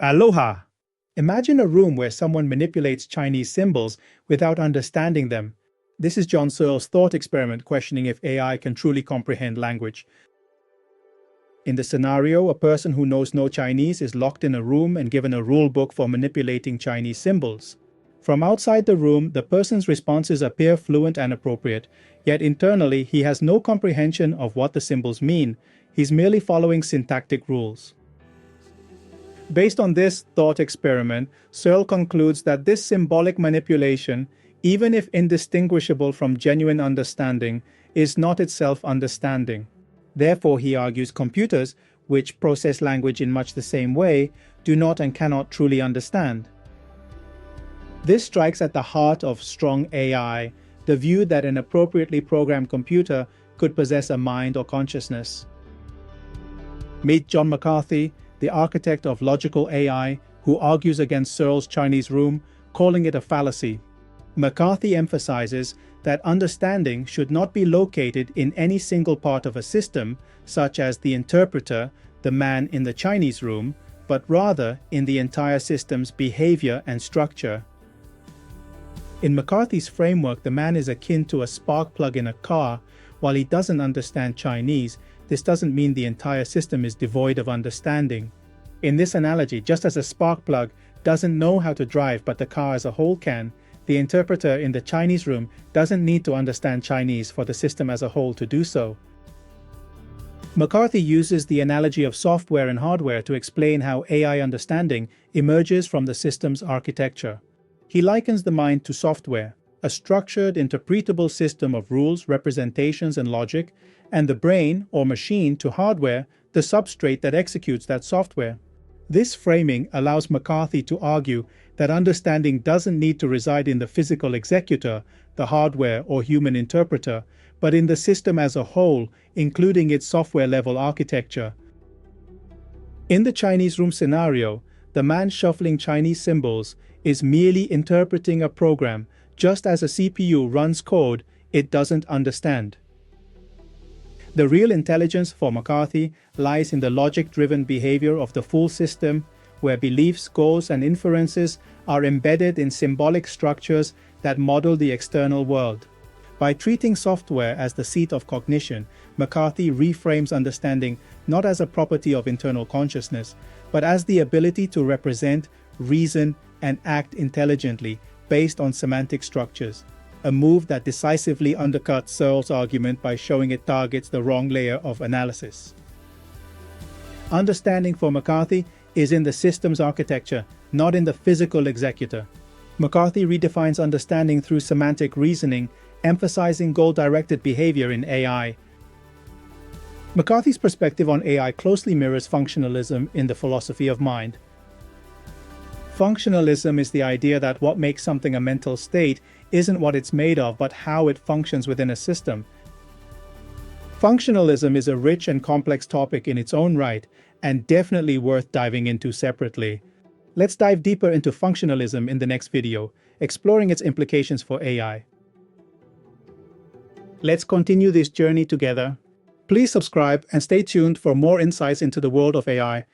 Aloha! Imagine a room where someone manipulates Chinese symbols without understanding them. This is John Searle's thought experiment questioning if AI can truly comprehend language. In the scenario, a person who knows no Chinese is locked in a room and given a rule book for manipulating Chinese symbols. From outside the room, the person's responses appear fluent and appropriate, yet internally he has no comprehension of what the symbols mean. He's merely following syntactic rules. Based on this thought experiment, Searle concludes that this symbolic manipulation, even if indistinguishable from genuine understanding, is not itself understanding. Therefore, he argues computers, which process language in much the same way, do not and cannot truly understand. This strikes at the heart of strong AI, the view that an appropriately programmed computer could possess a mind or consciousness. Meet John McCarthy, the architect of logical AI, who argues against Searle's Chinese room, calling it a fallacy. McCarthy emphasizes that understanding should not be located in any single part of a system, such as the interpreter, the man in the Chinese room, but rather in the entire system's behavior and structure. In McCarthy's framework, the man is akin to a spark plug in a car. While he doesn't understand Chinese, this doesn't mean the entire system is devoid of understanding. In this analogy, just as a spark plug doesn't know how to drive but the car as a whole can, the interpreter in the Chinese room doesn't need to understand Chinese for the system as a whole to do so. McCarthy uses the analogy of software and hardware to explain how AI understanding emerges from the system's architecture. He likens the mind to software, a structured, interpretable system of rules, representations, and logic, and the brain, or machine, to hardware, the substrate that executes that software. This framing allows McCarthy to argue that understanding doesn't need to reside in the physical executor, the hardware or human interpreter, but in the system as a whole, including its software-level architecture. In the Chinese room scenario, the man shuffling Chinese symbols is merely interpreting a program, just as a CPU runs code it doesn't understand. The real intelligence for McCarthy lies in the logic-driven behavior of the full system, where beliefs, goals, and inferences are embedded in symbolic structures that model the external world. By treating software as the seat of cognition, McCarthy reframes understanding not as a property of internal consciousness, but as the ability to represent, reason, and act intelligently based on semantic structures, a move that decisively undercuts Searle's argument by showing it targets the wrong layer of analysis. Understanding for McCarthy is in the system's architecture, not in the physical executor. McCarthy redefines understanding through semantic reasoning, emphasizing goal-directed behavior in AI. McCarthy's perspective on AI closely mirrors functionalism in the philosophy of mind. Functionalism is the idea that what makes something a mental state isn't what it's made of, but how it functions within a system. Functionalism is a rich and complex topic in its own right, and definitely worth diving into separately. Let's dive deeper into functionalism in the next video, exploring its implications for AI. Let's continue this journey together. Please subscribe and stay tuned for more insights into the world of AI.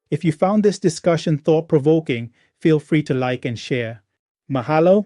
If you found this discussion thought-provoking, feel free to like and share. Mahalo.